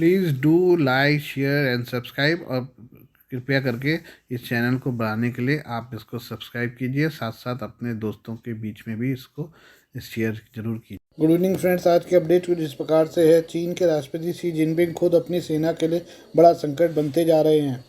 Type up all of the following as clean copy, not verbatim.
Please do like share and subscribe, और कृपया करके इस चैनल को बढ़ाने के लिए आप इसको सब्सक्राइब कीजिए, साथ साथ अपने दोस्तों के बीच में भी इसको शेयर जरूर कीजिए। गुड इवनिंग फ्रेंड्स, आज की अपडेट कुछ इस प्रकार से है। चीन के राष्ट्रपति शी जिनपिंग खुद अपनी सेना के लिए बड़ा संकट बनते जा रहे हैं।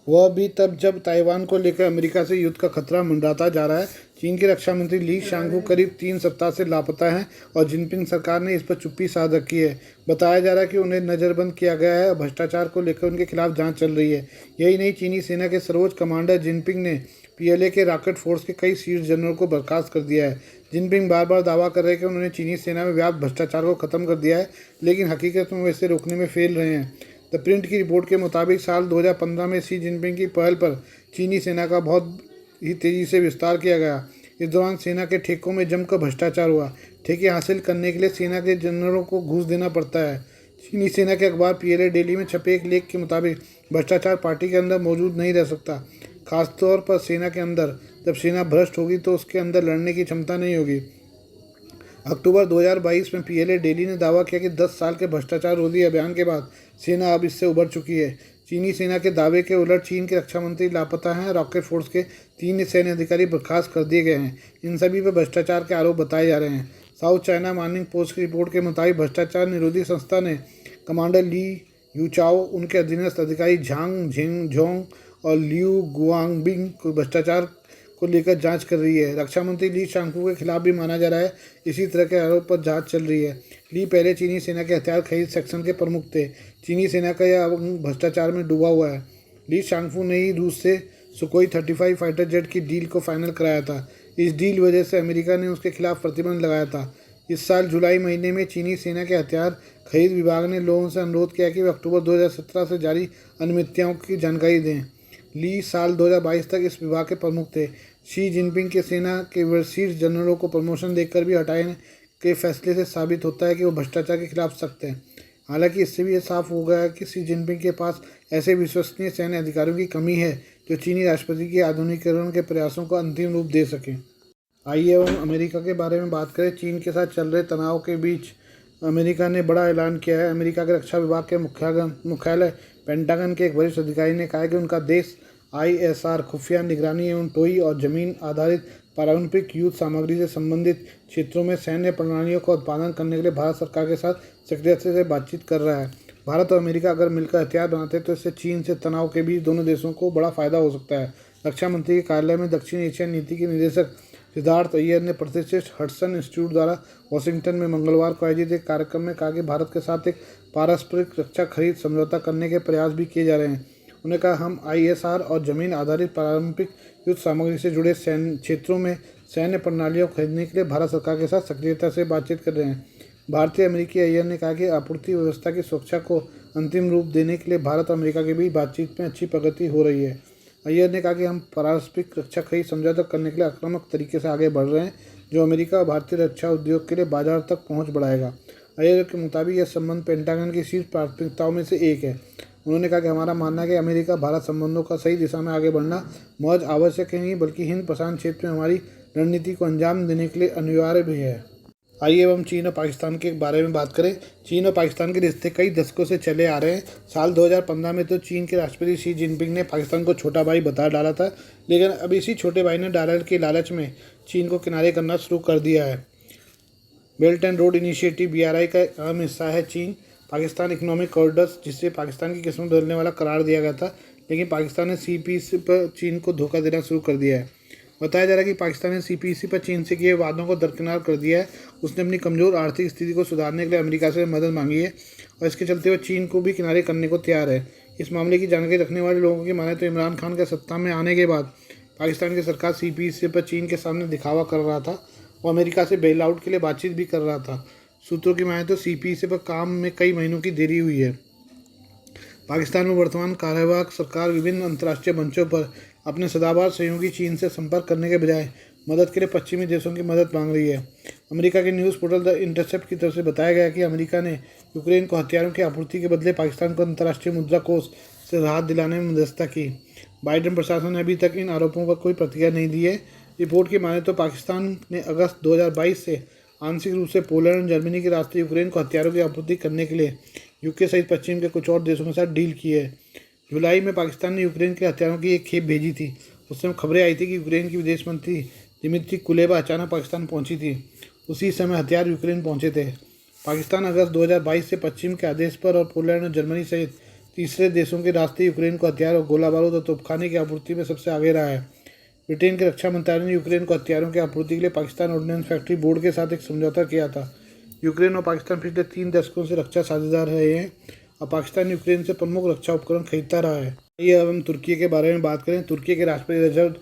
वह भी तब जब ताइवान को लेकर अमेरिका से युद्ध का खतरा मंडराता जा रहा है। चीन के रक्षा मंत्री ली शांगफू करीब 3 सप्ताह से लापता हैं और जिनपिंग सरकार ने इस पर चुप्पी साध रखी है। बताया जा रहा है कि उन्हें नज़रबंद किया गया है और भ्रष्टाचार को लेकर उनके खिलाफ जांच चल रही है। यही नहीं, चीनी सेना के सर्वोच्च कमांडर जिनपिंग ने पीएलए के रॉकेट फोर्स के कई शीर्ष जनरल को बर्खास्त कर दिया है। जिनपिंग बार बार दावा कर रहे हैं कि उन्होंने चीनी सेना में व्याप्त भ्रष्टाचार को खत्म कर दिया है, लेकिन हकीकत में वे इसे रोकने में फेल रहे हैं। द प्रिंट की रिपोर्ट के मुताबिक साल 2015 में शी जिनपिंग की पहल पर चीनी सेना का बहुत ही तेज़ी से विस्तार किया गया। इस दौरान सेना के ठेकों में जमकर भ्रष्टाचार हुआ। ठेके हासिल करने के लिए सेना के जनरलों को घूस देना पड़ता है। चीनी सेना के अखबार पीएलए डेली में छपे एक लेख के मुताबिक भ्रष्टाचार पार्टी के अंदर मौजूद नहीं रह सकता, खासतौर पर सेना के अंदर। जब सेना भ्रष्ट होगी तो उसके अंदर लड़ने की क्षमता नहीं होगी। अक्टूबर 2022 में पीएलए डेली ने दावा किया कि 10 साल के भ्रष्टाचार रोधी अभियान के बाद सेना अब इससे उबर चुकी है। चीनी सेना के दावे के उलट चीन के रक्षा मंत्री लापता हैं। रॉकेट फोर्स के 3 सैन्य अधिकारी बर्खास्त कर दिए गए हैं। इन सभी पर भ्रष्टाचार के आरोप बताए जा रहे हैं। साउथ चाइना मॉर्निंग पोस्ट की रिपोर्ट के मुताबिक भ्रष्टाचार निरोधी संस्था ने कमांडर ली यूचाओ, उनके अधीनस्थ अधिकारी झांग झेंगझोंग और लियू गुआंगबिंग को भ्रष्टाचार को लेकर जांच कर रही है। रक्षा मंत्री ली शांगफू के खिलाफ भी माना जा रहा है। इसी तरह के आरोप पर जांच चल रही है। ली पहले चीनी सेना के हथियार खरीद सेक्शन के प्रमुख थे। चीनी सेना का यह अंग भ्रष्टाचार में डूबा हुआ है। ली शांगफू ने ही रूस से सुकोई 35 फाइटर जेट की डील को फाइनल कराया था। इस डील वजह से अमेरिका ने उसके खिलाफ प्रतिबंध लगाया था। इस साल जुलाई महीने में चीनी सेना के हथियार खरीद विभाग ने लोगों से अनुरोध किया कि वे अक्टूबर 2017 से जारी अनुमतियों की जानकारी दें। ली साल 2022 तक इस विभाग के प्रमुख थे। शी जिनपिंग के सेना के शीर्ष जनरलों को प्रमोशन देकर भी हटाने के फैसले से साबित होता है कि वो भ्रष्टाचार के खिलाफ सख्त हैं। हालांकि इससे भी ये साफ हो गया है कि शी जिनपिंग के पास ऐसे विश्वसनीय सैन्य अधिकारियों की कमी है जो चीनी राष्ट्रपति के आधुनिकीकरण के प्रयासों को अंतिम रूप दे सकें। आइए अब हम अमेरिका के बारे में बात करें। चीन के साथ चल रहे तनाव के बीच अमेरिका ने बड़ा ऐलान किया है। अमेरिका के रक्षा विभाग के मुख्यालय पेंटागन के एक वरिष्ठ अधिकारी ने कहा कि उनका देश आईएसआर, खुफिया निगरानी एवं टोई और जमीन आधारित पारंपरिक युद्ध सामग्री से संबंधित क्षेत्रों में सैन्य प्रणालियों का उत्पादन करने के लिए भारत सरकार के साथ सक्रियता से बातचीत कर रहा है। भारत और अमेरिका अगर मिलकर हथियार बनाते हैं तो इससे चीन से तनाव के बीच दोनों देशों को बड़ा फायदा हो सकता है। रक्षा मंत्री के कार्यालय में दक्षिण एशिया नीति के निदेशक सिद्धार्थ अय्यर ने प्रतिष्ठित हडसन इंस्टीट्यूट द्वारा वाशिंगटन में मंगलवार को आयोजित एक कार्यक्रम में कहा कि भारत के साथ एक पारस्परिक रक्षा खरीद समझौता करने के प्रयास भी किए जा रहे हैं। उन्होंने कहा, हम आईएसआर और जमीन आधारित पारंपरिक युद्ध सामग्री से जुड़े क्षेत्रों में सैन्य प्रणालियों खरीदने के लिए भारत सरकार के साथ सक्रियता से बातचीत कर रहे हैं। भारतीय अमेरिकी अय्यर ने कहा कि आपूर्ति व्यवस्था की सुरक्षा को अंतिम रूप देने के लिए भारत और अमेरिका के बीच बातचीत में अच्छी प्रगति हो रही है। अय्यर ने कहा कि हम पारस्परिक रक्षा खरीद समझौता करने के लिए आक्रामक तरीके से आगे बढ़ रहे हैं, जो अमेरिका और भारतीय रक्षा उद्योग के लिए बाजार तक पहुँच बढ़ाएगा। अय्यर के मुताबिक यह संबंध पेंटागन की शीर्ष प्राथमिकताओं में से एक है। उन्होंने कहा कि हमारा मानना है कि अमेरिका भारत संबंधों का सही दिशा में आगे बढ़ना महज आवश्यक ही नहीं बल्कि हिंद प्रशांत क्षेत्र में हमारी रणनीति को अंजाम देने के लिए अनिवार्य भी है। आइए अब हम चीन और पाकिस्तान के बारे में बात करें। चीन और पाकिस्तान के रिश्ते कई दशकों से चले आ रहे हैं। साल 2015 में तो चीन के राष्ट्रपति शी जिनपिंग ने पाकिस्तान को छोटा भाई बता डाला था, लेकिन अब इसी छोटे भाई ने डॉलर के लालच में चीन को किनारे करना शुरू कर दिया है। Belt and road initiative BRI का अहम हिस्सा है चीन। पाकिस्तान इकोनॉमिक कॉरिडोर, जिससे पाकिस्तान की किस्मत बदलने वाला करार दिया गया था, लेकिन पाकिस्तान ने CPEC पर चीन को धोखा देना शुरू कर दिया है। बताया जा रहा है कि पाकिस्तान ने CPEC पर चीन से किए वादों को दरकिनार कर दिया है। उसने अपनी कमज़ोर आर्थिक स्थिति को सुधारने के लिए अमेरिका से मदद मांगी है और इसके चलते वह चीन को भी किनारे करने को तैयार है। इस मामले की जानकारी रखने वाले लोगों की माने तो इमरान खान के सत्ता में आने के बाद पाकिस्तान की सरकार CPEC पर चीन के सामने दिखावा कर रहा था और अमेरिका से बेल आउट के लिए बातचीत भी कर रहा था। सूत्रों की माने तो CPEC पर काम में कई महीनों की देरी हुई है। पाकिस्तान में वर्तमान कार्यवाहक सरकार विभिन्न अंतर्राष्ट्रीय मंचों पर अपने सदाबहार सहयोगी चीन से संपर्क करने के बजाय मदद के लिए पश्चिमी देशों की मदद मांग रही है। अमेरिका के न्यूज़ पोर्टल द इंटरसेप्ट की तरफ से बताया गया कि अमेरिका ने यूक्रेन को हथियारों की आपूर्ति के बदले पाकिस्तान को अंतर्राष्ट्रीय मुद्रा कोष से राहत दिलाने में मध्यस्थता की। बाइडेन प्रशासन ने अभी तक इन आरोपों पर कोई प्रतिक्रिया नहीं दी है। रिपोर्ट की माने तो पाकिस्तान ने अगस्त 2022 से आंशिक रूप से पोलैंड और जर्मनी के रास्ते यूक्रेन को हथियारों की आपूर्ति करने के लिए यूके सहित पश्चिम के कुछ और देशों के साथ डील की है। जुलाई में पाकिस्तान ने यूक्रेन के हथियारों की एक खेप भेजी थी। उस समय खबरें आई थी कि यूक्रेन की विदेश मंत्री दिमित्री कुलेबा अचानक पाकिस्तान पहुंची थी। उसी समय हथियार यूक्रेन पहुंचे थे। पाकिस्तान अगस्त 2022 से पश्चिम के आदेश पर और पोलैंड और जर्मनी सहित तीसरे देशों के रास्ते यूक्रेन को हथियार और गोला बारूद और तोपखाने की आपूर्ति में सबसे आगे रहा है। ब्रिटेन के रक्षा मंत्रालय ने यूक्रेन को हथियारों की आपूर्ति के लिए पाकिस्तान ऑर्डिनेंस फैक्ट्री बोर्ड के साथ एक समझौता किया था। यूक्रेन और पाकिस्तान पिछले 3 दशकों से रक्षा साझेदार रहे हैं और पाकिस्तान यूक्रेन से प्रमुख रक्षा उपकरण खरीदता रहा है। आइए अब हम तुर्की के बारे में बात करें। तुर्की के राष्ट्रपति रजब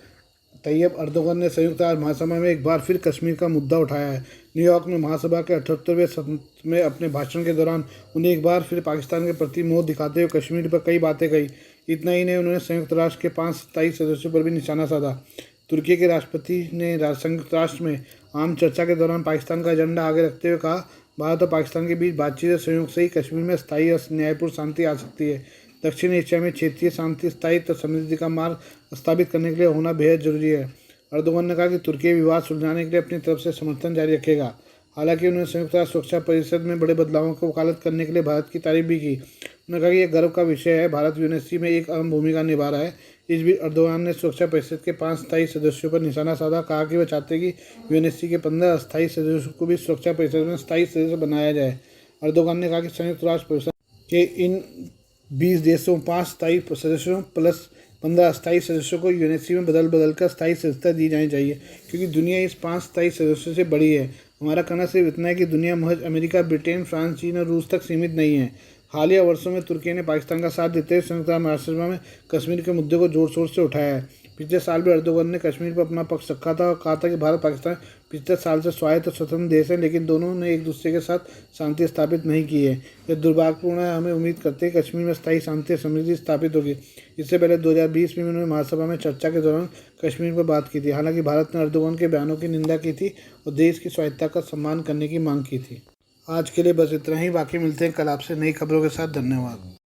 तैयब अर्दोगन ने संयुक्त राष्ट्र महासभा में एक बार फिर कश्मीर का मुद्दा उठाया है। न्यूयॉर्क में महासभा के 78वें सत्र में अपने भाषण के दौरान उन्हें एक बार फिर पाकिस्तान के प्रति मोह दिखाते हुए कश्मीर पर कई बातें कही। इतना ही नहीं, उन्होंने संयुक्त राष्ट्र के 5 स्थायी सदस्यों पर भी निशाना साधा। तुर्की के राष्ट्रपति ने संयुक्त राष्ट्र में आम चर्चा के दौरान पाकिस्तान का एजेंडा आगे रखते हुए कहा, भारत और पाकिस्तान के बीच बातचीत और सहयोग से ही कश्मीर में स्थायी और न्यायपूर्ण शांति आ सकती है। दक्षिण एशिया में क्षेत्रीय शांति, स्थायित्व और समृद्धि का मार्ग स्थापित करने के लिए होना बेहद जरूरी है। अर्दोगन ने कहा कि तुर्की विवाद सुलझाने के लिए अपनी तरफ से समर्थन जारी रखेगा। हालांकि उन्होंने संयुक्त राष्ट्र सुरक्षा परिषद में बड़े बदलावों की वकालत करने के लिए भारत की तारीफ भी की। उन्होंने कहा कि यह गर्व का विषय है, भारत यूएनएससी में एक अहम भूमिका निभा रहा है। इस बीच अर्दोगन ने सुरक्षा परिषद के 5 स्थायी सदस्यों पर निशाना साधा। कहा कि वे चाहते हैं कि यूएनएससी के 15 अस्थायी सदस्यों को भी सुरक्षा परिषद में स्थायी सदस्य बनाया जाए। अर्दोगन ने कहा कि संयुक्त राष्ट्र परिषद के इन 20 देशों, 5 स्थायी सदस्यों प्लस 15 अस्थायी सदस्यों को यूएनएससी में बदल कर स्थायी सदस्यता दी जानी चाहिए, क्योंकि दुनिया इस 5 स्थायी सदस्यों से बड़ी है। हमारा कहना सिर्फ इतना है कि दुनिया महज अमेरिका, ब्रिटेन, फ्रांस, चीन और रूस तक सीमित नहीं है। हालिया वर्षों में तुर्की ने पाकिस्तान का साथ देते हुए संयुक्त राष्ट्र महासभा में कश्मीर के मुद्दे को जोर शोर से उठाया है। पिछले साल भी अर्दोगन ने कश्मीर पर अपना पक्ष रखा था और कहा था कि भारत पाकिस्तान पिछले साल से स्वायत्त और स्वतंत्र देश हैं, लेकिन दोनों ने एक दूसरे के साथ शांति स्थापित नहीं की है। यह दुर्भाग्यपूर्ण है। हमें उम्मीद करते हैं कश्मीर में स्थायी शांति और समृद्धि स्थापित होगी। इससे पहले 2020 में उन्होंने महासभा में चर्चा के दौरान कश्मीर पर बात की थी। हालांकि भारत ने अर्दोगन के बयानों की निंदा की थी और देश की स्वायत्तता का सम्मान करने की मांग की थी। आज के लिए बस इतना ही। बाकी मिलते हैं कल आपसे नई खबरों के साथ। धन्यवाद।